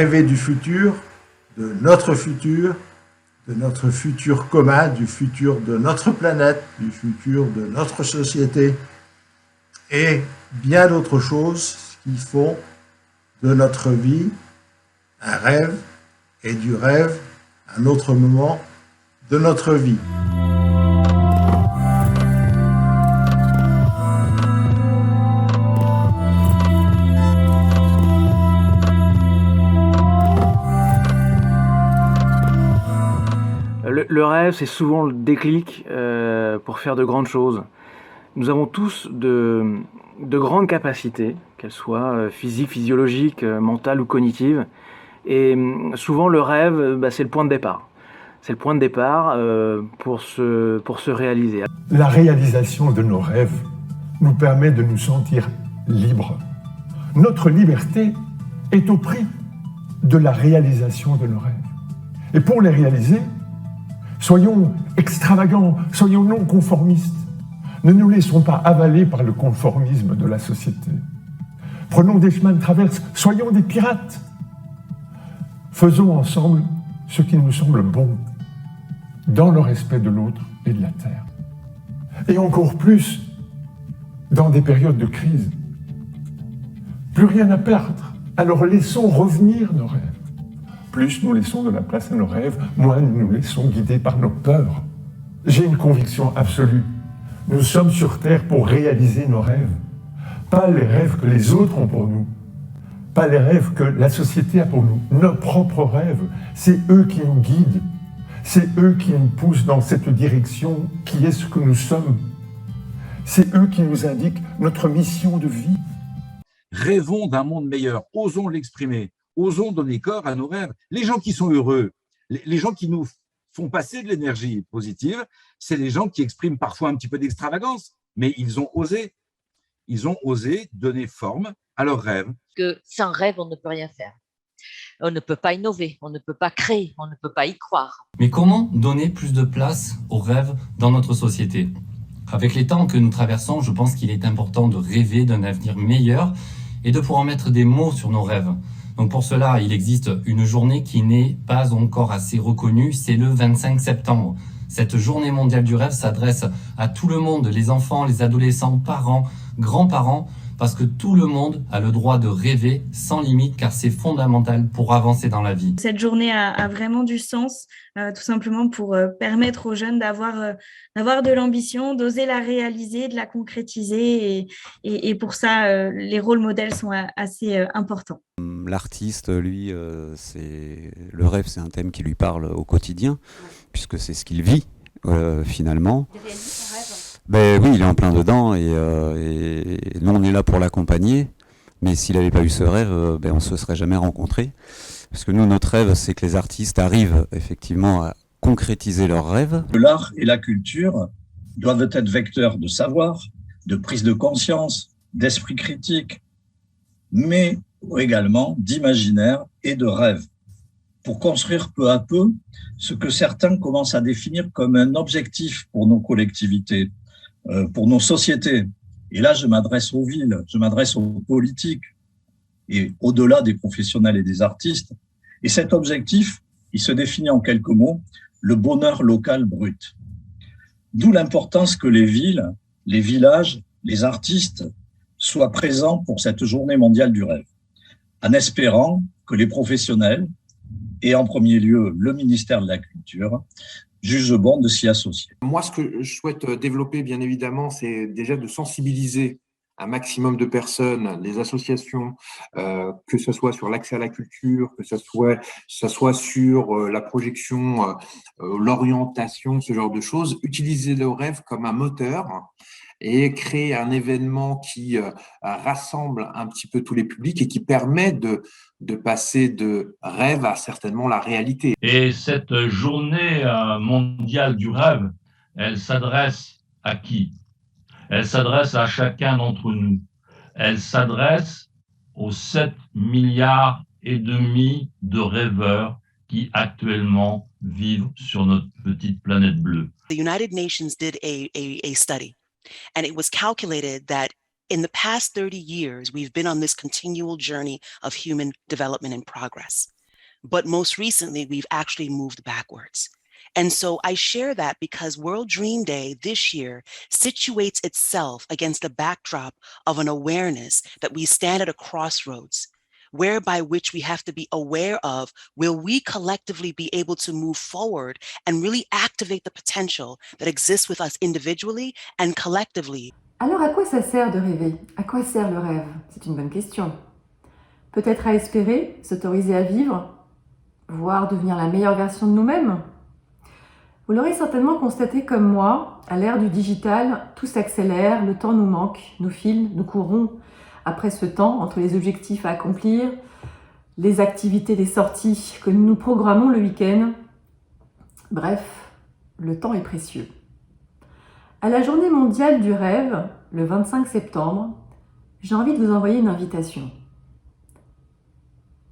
rêver du futur, de notre futur commun, du futur de notre planète, du futur de notre société et bien d'autres choses qui font de notre vie un rêve et du rêve un autre moment de notre vie. Le rêve, c'est souvent le déclic pour faire de grandes choses. Nous avons tous de grandes capacités, qu'elles soient physiques, physiologiques, mentales ou cognitives. Et souvent, le rêve, c'est le point de départ. C'est le point de départ pour se réaliser. La réalisation de nos rêves nous permet de nous sentir libres. Notre liberté est au prix de la réalisation de nos rêves. Et pour les réaliser, soyons extravagants, soyons non conformistes. Ne nous laissons pas avaler par le conformisme de la société. Prenons des chemins de traverse, soyons des pirates. Faisons ensemble ce qui nous semble bon, dans le respect de l'autre et de la terre. Et encore plus dans des périodes de crise. Plus rien à perdre, alors laissons revenir nos rêves. Plus nous laissons de la place à nos rêves, moins nous nous laissons guider par nos peurs. J'ai une conviction absolue. Nous sommes sur Terre pour réaliser nos rêves. Pas les rêves que les autres ont pour nous. Pas les rêves que la société a pour nous. Nos propres rêves, c'est eux qui nous guident. C'est eux qui nous poussent dans cette direction qui est ce que nous sommes. C'est eux qui nous indiquent notre mission de vie. Rêvons d'un monde meilleur, osons l'exprimer. Osons donner corps à nos rêves. Les gens qui sont heureux, les gens qui nous font passer de l'énergie positive, c'est les gens qui expriment parfois un petit peu d'extravagance, mais ils ont osé donner forme à leurs rêves. Que sans rêve, on ne peut rien faire. On ne peut pas innover, on ne peut pas créer, on ne peut pas y croire. Mais comment donner plus de place aux rêves dans notre société ? Avec les temps que nous traversons, je pense qu'il est important de rêver d'un avenir meilleur et de pouvoir mettre des mots sur nos rêves. Donc pour cela, il existe une journée qui n'est pas encore assez reconnue, c'est le 25 septembre. Cette journée mondiale du rêve s'adresse à tout le monde, les enfants, les adolescents, parents, grands-parents, parce que tout le monde a le droit de rêver sans limite, car c'est fondamental pour avancer dans la vie. Cette journée a vraiment du sens, tout simplement pour permettre aux jeunes d'avoir de l'ambition, d'oser la réaliser, de la concrétiser. Et pour ça, les rôles modèles sont assez importants. L'artiste, lui, le rêve, c'est un thème qui lui parle au quotidien, puisque c'est ce qu'il vit, finalement. Ben oui, il est en plein dedans et nous on est là pour l'accompagner, mais s'il n'avait pas eu ce rêve, on ne se serait jamais rencontrés. Parce que nous, notre rêve, c'est que les artistes arrivent effectivement à concrétiser leurs rêves. L'art et la culture doivent être vecteurs de savoir, de prise de conscience, d'esprit critique, mais également d'imaginaire et de rêve, pour construire peu à peu ce que certains commencent à définir comme un objectif pour nos collectivités, pour nos sociétés. Et là, je m'adresse aux villes, je m'adresse aux politiques et au-delà des professionnels et des artistes. Et cet objectif, il se définit en quelques mots, le bonheur local brut. D'où l'importance que les villes, les villages, les artistes soient présents pour cette journée mondiale du rêve, en espérant que les professionnels, et en premier lieu le ministère de la Culture, jugent bon de s'y associer. Moi, ce que je souhaite développer, bien évidemment, c'est déjà de sensibiliser un maximum de personnes, les associations, que ce soit sur l'accès à la culture, que ce soit sur la projection, l'orientation, ce genre de choses, utiliser le rêve comme un moteur et créer un événement qui rassemble un petit peu tous les publics et qui permet de passer de rêve à certainement la réalité. Et cette journée mondiale du rêve, elle s'adresse à qui ? Elle s'adresse à chacun d'entre nous. Elle s'adresse aux 7,5 milliards de rêveurs qui actuellement vivent sur notre petite planète bleue. The United Nations did a study, and it was calculated that in the past 30 years, we've been on this continual journey of human development and progress. but most recently, we've actually moved backwards. And so I share that because World Dream Day this year situates itself against the backdrop of an awareness that we stand at a crossroads, whereby which we have to be aware of, will we collectively be able to move forward and really activate the potential that exists with us individually and collectively. Alors à quoi ça sert de rêver? À quoi sert le rêve? C'est une bonne question. Peut-être à espérer, s'autoriser à vivre, voire devenir la meilleure version de nous-mêmes? Vous l'aurez certainement constaté comme moi, à l'ère du digital, tout s'accélère, le temps nous manque, nous file, nous courons après ce temps entre les objectifs à accomplir, les activités des sorties que nous nous programmons le week-end. Bref, le temps est précieux. À la journée mondiale du rêve, le 25 septembre, j'ai envie de vous envoyer une invitation.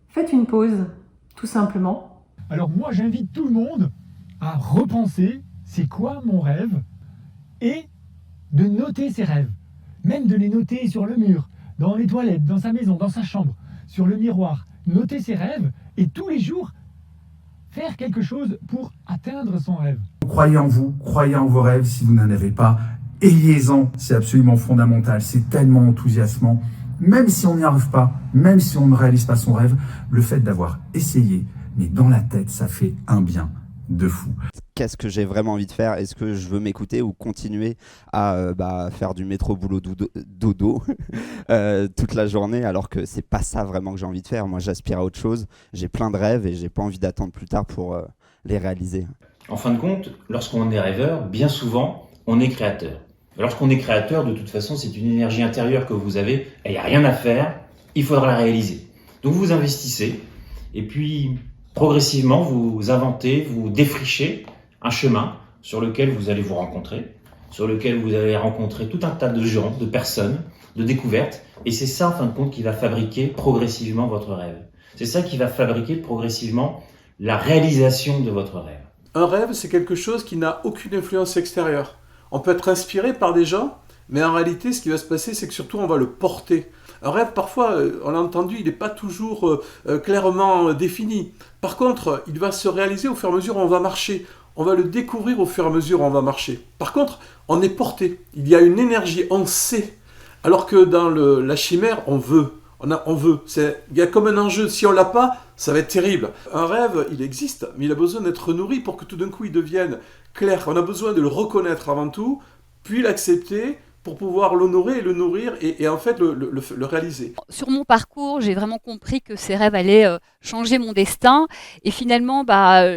Faites une pause, tout simplement. Alors moi, j'invite tout le monde à repenser c'est quoi mon rêve et de noter ses rêves. Même de les noter sur le mur, dans les toilettes, dans sa maison, dans sa chambre, sur le miroir. Noter ses rêves et tous les jours faire quelque chose pour atteindre son rêve. Croyez en vous, croyez en vos rêves si vous n'en avez pas. Ayez-en, c'est absolument fondamental, c'est tellement enthousiasmant. Même si on n'y arrive pas, même si on ne réalise pas son rêve, le fait d'avoir essayé, mais dans la tête, ça fait un bien de fou. Qu'est-ce que j'ai vraiment envie de faire? Est-ce que je veux m'écouter ou continuer à faire du métro boulot dodo toute la journée, alors que c'est pas ça vraiment que j'ai envie de faire? Moi, j'aspire à autre chose. J'ai plein de rêves et j'ai pas envie d'attendre plus tard pour les réaliser. En fin de compte, lorsqu'on est rêveur, bien souvent, on est créateur. Lorsqu'on est créateur, de toute façon, c'est une énergie intérieure que vous avez, et il n'y a rien à faire, il faudra la réaliser. Donc vous investissez, et puis progressivement, vous inventez, vous défrichez un chemin sur lequel vous allez vous rencontrer, sur lequel vous allez rencontrer tout un tas de gens, de personnes, de découvertes, et c'est ça, en fin de compte, qui va fabriquer progressivement votre rêve. C'est ça qui va fabriquer progressivement la réalisation de votre rêve. Un rêve, c'est quelque chose qui n'a aucune influence extérieure. On peut être inspiré par des gens, mais en réalité, ce qui va se passer, c'est que surtout, on va le porter. Un rêve, parfois, on l'a entendu, il n'est pas toujours clairement défini. Par contre, il va se réaliser au fur et à mesure où on va marcher. On va le découvrir au fur et à mesure où on va marcher. Par contre, on est porté. Il y a une énergie, on sait. Alors que dans la chimère, on veut. On veut. Il y a comme un enjeu. Si on l'a pas, ça va être terrible. Un rêve, il existe, mais il a besoin d'être nourri pour que tout d'un coup, il devienne clair. On a besoin de le reconnaître avant tout, puis l'accepter pour pouvoir l'honorer et le nourrir et en fait le réaliser. Sur mon parcours, j'ai vraiment compris que ces rêves allaient changer mon destin. Et finalement,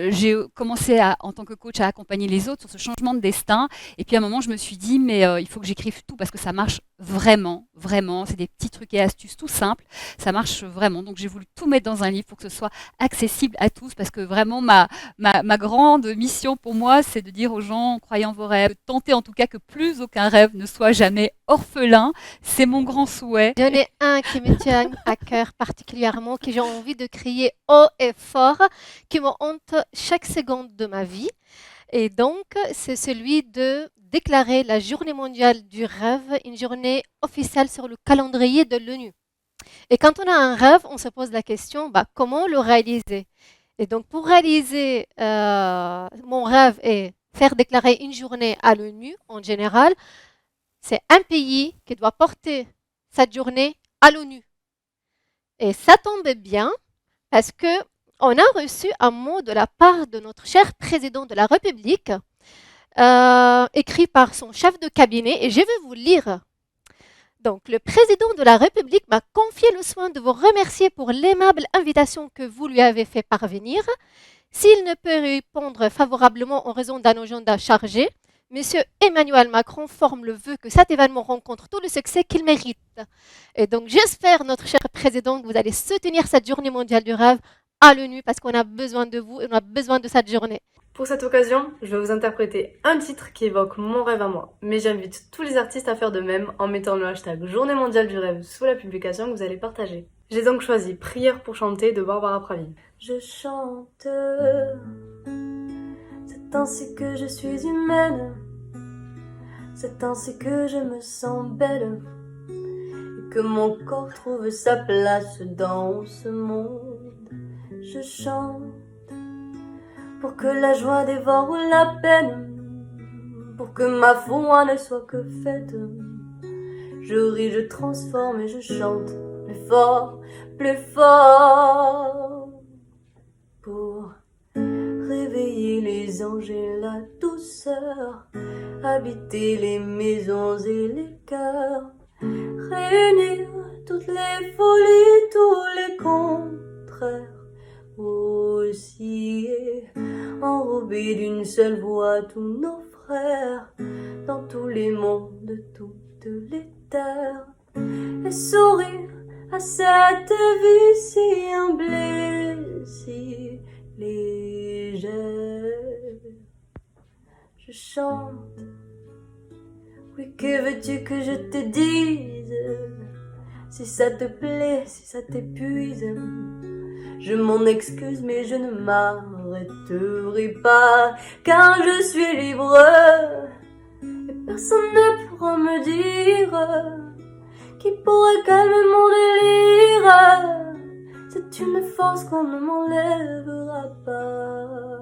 j'ai commencé en tant que coach à accompagner les autres sur ce changement de destin. Et puis à un moment, je me suis dit, mais il faut que j'écrive tout parce que ça marche vraiment, vraiment. C'est des petits trucs et astuces tout simples. Ça marche vraiment. Donc j'ai voulu tout mettre dans un livre pour que ce soit accessible à tous parce que vraiment, ma grande mission pour moi, c'est de dire aux gens, croyez en vos rêves, de tenter en tout cas que plus aucun rêve ne soit jamais orphelin. C'est mon grand souhait. J'en ai un qui me tient à cœur particulièrement, que j'ai envie de crier haut et fort, qui me hante chaque seconde de ma vie. Et donc, c'est celui de déclarer la journée mondiale du rêve, une journée officielle sur le calendrier de l'ONU. Et quand on a un rêve, on se pose la question, comment le réaliser? Et donc, pour réaliser mon rêve et faire déclarer une journée à l'ONU en général, c'est un pays qui doit porter cette journée à l'ONU. Et ça tombe bien parce qu'on a reçu un mot de la part de notre cher président de la République, écrit par son chef de cabinet, et je vais vous lire. Donc, le président de la République m'a confié le soin de vous remercier pour l'aimable invitation que vous lui avez fait parvenir. S'il ne peut répondre favorablement en raison d'un agenda chargé, Monsieur Emmanuel Macron forme le vœu que cet événement rencontre tout le succès qu'il mérite. Et donc, j'espère, notre cher président, que vous allez soutenir cette journée mondiale du rêve à l'ONU parce qu'on a besoin de vous et on a besoin de cette journée. Pour cette occasion, je vais vous interpréter un titre qui évoque mon rêve à moi. Mais j'invite tous les artistes à faire de même en mettant le hashtag Journée mondiale du rêve sous la publication que vous allez partager. J'ai donc choisi Prière pour chanter de Barbara Pravi. Je chante, c'est ainsi que je suis humaine, c'est ainsi que je me sens belle, et que mon corps trouve sa place dans ce monde. je chante pour que la joie dévore la peine, pour que ma foi ne soit que faite. Je ris, je transforme et je chante plus fort, pour réveiller les anges et la douceur, habiter les maisons et les cœurs, réunir toutes les folies, tous les contraires aussi, et enrober d'une seule voix tous nos frères, dans tous les mondes, de toutes les terres, et sourire à cette vie si humble et si légère. Je chante, oui, que veux-tu que je te dise? Si ça te plaît, si ça t'épuise, je m'en excuse, mais je ne m'arrêterai pas, car je suis libre, et personne ne pourra me dire qui pourrait calmer mon délire. C'est une force qu'on ne m'enlèvera pas.